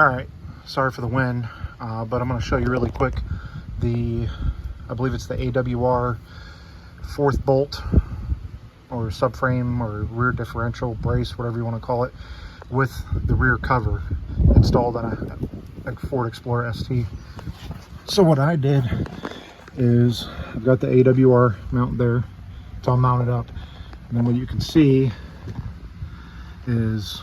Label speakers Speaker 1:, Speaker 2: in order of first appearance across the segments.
Speaker 1: All right, sorry for the wind, but I'm going to show you really quick I believe it's the AWR fourth bolt or subframe or rear differential brace, whatever you want to call it, with the rear cover installed on a Ford Explorer ST. So what I did is I've got the AWR mount there. It's all mounted up. And then what you can see is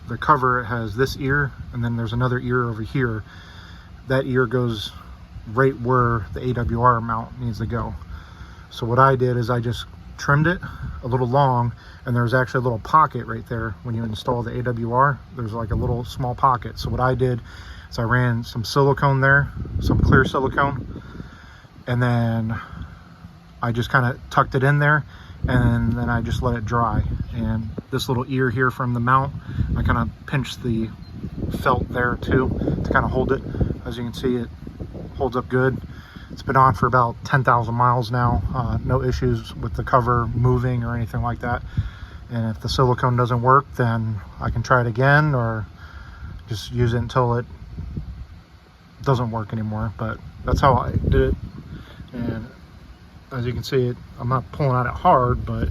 Speaker 1: the cover has this ear, and then there's another ear over here. That ear goes right where the AWR mount needs to go. So what I did is I just trimmed it a little long, and there's actually a little pocket right there. When you install the AWR, there's like a little small pocket. So what I did is I ran some silicone there, some clear silicone, and then I just kind of tucked it in there, and then I just let it dry. And this little ear here from the mount, I kind of pinched the felt there too to kind of hold it. As you can see, it holds up good. It's been on for about 10,000 miles now. No issues with the cover moving or anything like that. And if the silicone doesn't work, then I can try it again or just use it until it doesn't work anymore. But that's how I did it. And as you can see, I'm not pulling on it hard, but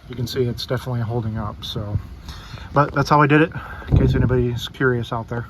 Speaker 1: you can see it's definitely holding up. So, but that's how I did it, in case anybody's curious out there.